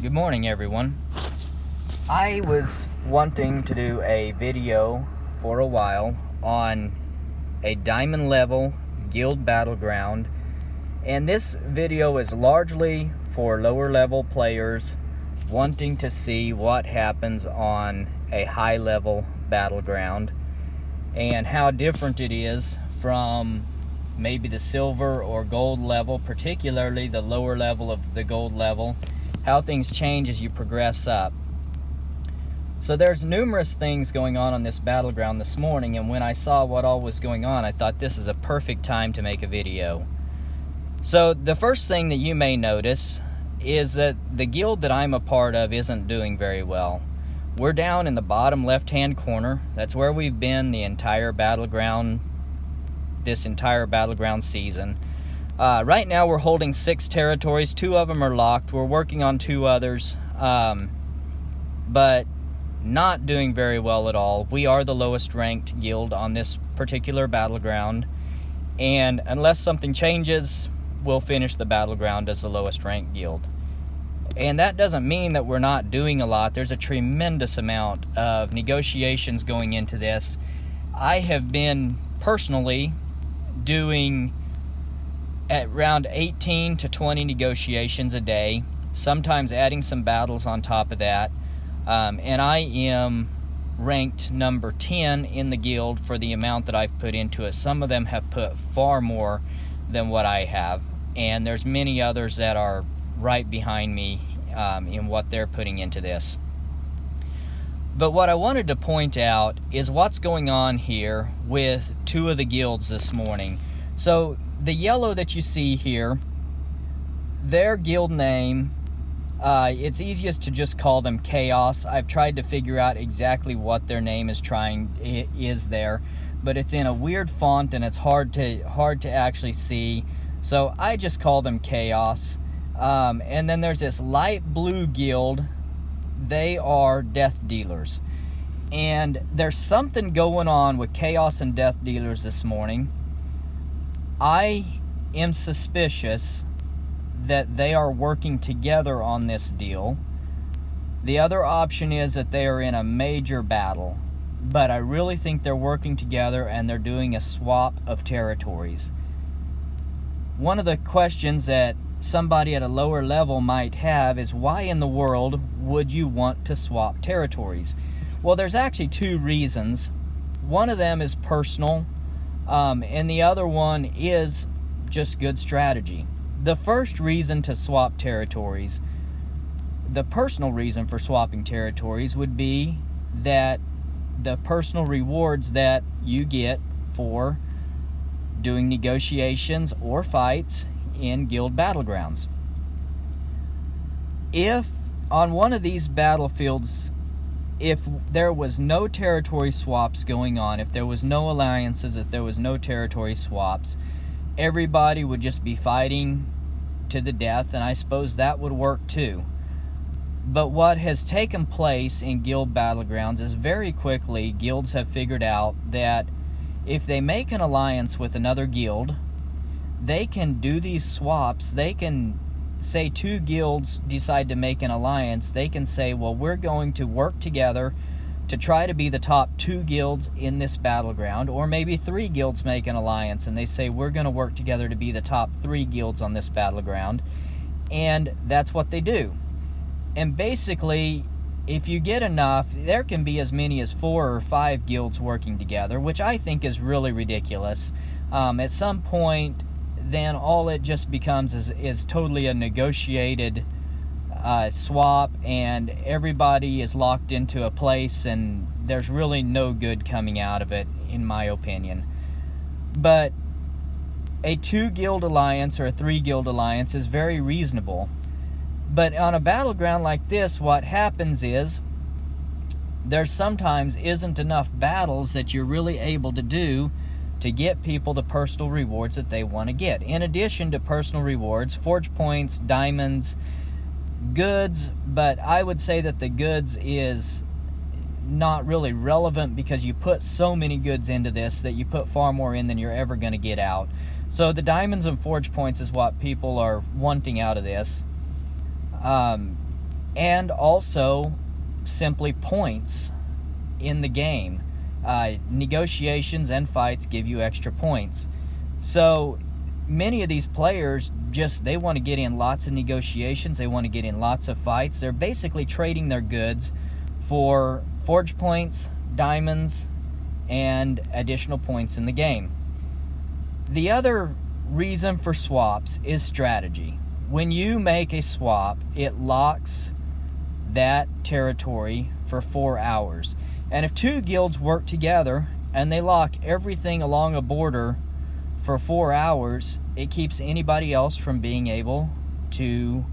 Good morning, everyone. I was wanting to do a video for a while on a diamond level guild battleground, and this video is largely for lower level players wanting to see what happens on a high level battleground and how different it is from maybe the silver or gold level, particularly the lower level of the gold level, how things change as you progress up. So there's numerous things going on this battleground this morning, and when I saw what all was going on, I thought this is a perfect time to make a video. So the first thing that you may notice is that the guild that I'm a part of isn't doing very well. We're down in the bottom left-hand corner. That's where we've been the entire battleground, this entire battleground season. Right now we're holding 6 territories. 2 of them are locked. We're working on 2 others, but not doing very well at all. We are the lowest ranked guild on this particular battleground, and unless something changes, we'll finish the battleground as the lowest ranked guild. And that doesn't mean that we're not doing a lot. There's a tremendous amount of negotiations going into this. I have been personally doing at around 18 to 20 negotiations a day, sometimes adding some battles on top of that, and I am ranked number 10 in the guild for the amount that I've put into it. Some of them have put far more than what I have, and there's many others that are right behind me in what they're putting into this. But what I wanted to point out is what's going on here with 2 of the guilds this morning. So the yellow that you see here, their guild name, it's easiest to just call them Chaos. I've tried to figure out exactly what their name is there, but it's in a weird font and it's hard to actually see. So I just call them Chaos. And then there's this light blue guild. They are Death Dealers. And there's something going on with Chaos and Death Dealers this morning. I am suspicious that they are working together on this deal. The other option is that they are in a major battle, but I really think they're working together and they're doing a swap of territories. One of the questions that somebody at a lower level might have is, why in the world would you want to swap territories? Well, there's actually 2 reasons. One of them is personal, and the other one is just good strategy. The first reason to swap territories, the personal reason for swapping territories, would be that the personal rewards that you get for doing negotiations or fights in guild battlegrounds. If on one of these battlefields, if there was no territory swaps going on, if there was no alliances, if there was no territory swaps, everybody would just be fighting to the death, and I suppose that would work too. But what has taken place in guild battlegrounds is very quickly guilds have figured out that if they make an alliance with another guild, they can do these swaps. They can say 2 guilds decide to make an alliance. They can say, well, we're going to work together to try to be the top 2 guilds in this battleground, or maybe 3 guilds make an alliance and they say, we're going to work together to be the top 3 guilds on this battleground, and that's what they do. And basically, if you get enough, there can be as many as 4 or 5 guilds working together, which I think is really ridiculous. At some point, then all it just becomes is totally a negotiated swap, and everybody is locked into a place, and there's really no good coming out of it, in my opinion. But a 2 guild alliance or a 3 guild alliance is very reasonable. But on a battleground like this, what happens is there sometimes isn't enough battles that you're really able to do to get people the personal rewards that they want to get. In addition to personal rewards, forge points, diamonds, goods, but I would say that the goods is not really relevant because you put so many goods into this that you put far more in than you're ever going to get out. So the diamonds and forge points is what people are wanting out of this. and also simply points in the game. Negotiations and fights give you extra points. So many of these players they want to get in lots of negotiations, they want to get in lots of fights. They're basically trading their goods for forge points, diamonds, and additional points in the game. The other reason for swaps is strategy. When you make a swap, it locks that territory for 4 hours. And if two guilds work together and they lock everything along a border for 4 hours, it keeps anybody else from being able to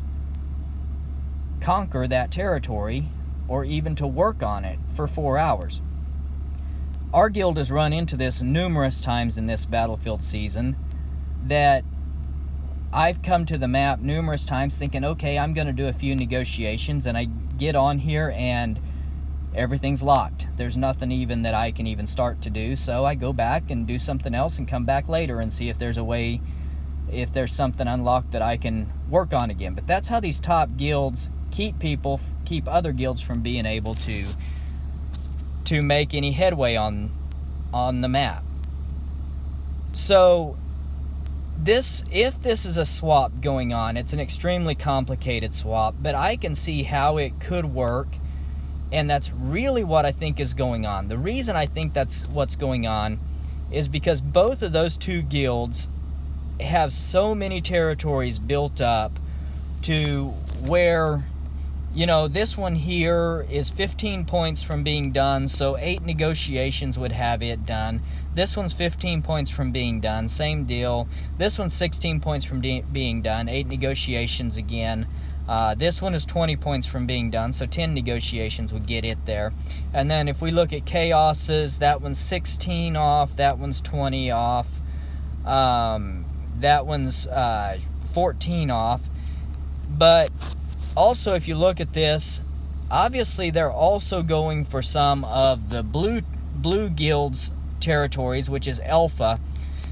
conquer that territory or even to work on it for 4 hours. Our guild has run into this numerous times in this Battlefield season, that I've come to the map numerous times thinking, okay, I'm going to do a few negotiations, and I get on here and everything's locked. There's nothing even that I can even start to do, so I go back and do something else and come back later and see if there's a way, if there's something unlocked that I can work on again. But that's how these top guilds keep other guilds from being able to make any headway on the map. So if this is a swap going on, it's an extremely complicated swap, but I can see how it could work, and that's really what I think is going on. The reason I think that's what's going on is because both of those two guilds have so many territories built up to where, you know, this one here is 15 points from being done, so 8 negotiations would have it done. This one's 15 points from being done, same deal. This one's 16 points from being done, 8 negotiations again. This one is 20 points from being done, so 10 negotiations would get it there. And then if we look at Chaos's, that one's 16 off, that one's 20 off, that one's 14 off. But also, if you look at this, obviously they're also going for some of the blue guild's territories, which is Alpha.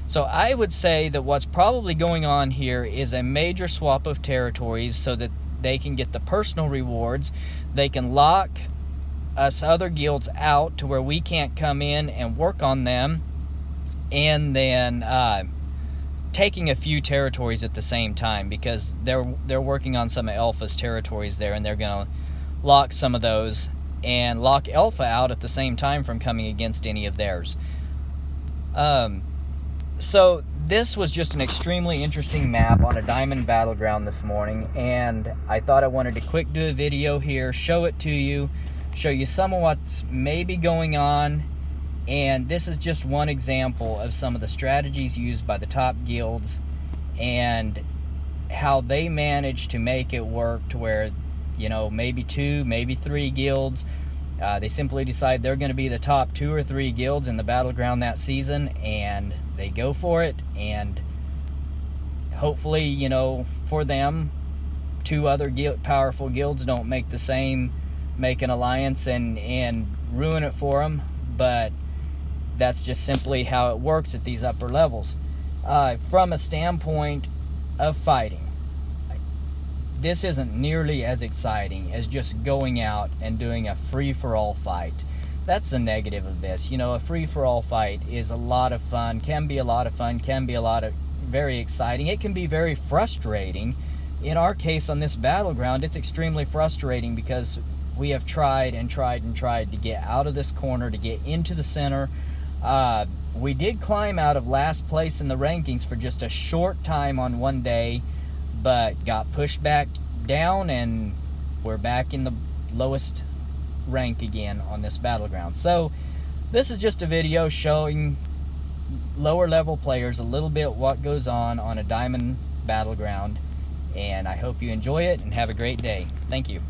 So I would say that what's probably going on here is a major swap of territories so that they can get the personal rewards. They can lock us other guilds out to where we can't come in and work on them, and then taking a few territories at the same time, because they're working on some of Alpha's territories there, and they're gonna lock some of those and lock Alpha out at the same time from coming against any of theirs. So this was just an extremely interesting map on a Diamond Battleground this morning, and I thought I wanted to quick do a video here, show it to you, show you some of what's maybe going on. And this is just one example of some of the strategies used by the top guilds and how they manage to make it work to where, you know, maybe 2, maybe 3 guilds, they simply decide they're going to be the top 2 or 3 guilds in the Battleground that season, and they go for it. And hopefully, you know, for them, 2 other powerful guilds don't make an alliance and ruin it for them. But that's just simply how it works at these upper levels. From a standpoint of fighting, this isn't nearly as exciting as just going out and doing a free-for-all fight. That's the negative of this. You know, a free-for-all fight is a lot of fun, can be a lot of fun, can be very exciting. It can be very frustrating. In our case on this Battleground, it's extremely frustrating because we have tried and tried and tried to get out of this corner, to get into the center. We did climb out of last place in the rankings for just a short time on one day, but got pushed back down, and we're back in the lowest rank again on this Battleground. So this is just a video showing lower level players a little bit what goes on a Diamond Battleground, and I hope you enjoy it and have a great day. Thank you.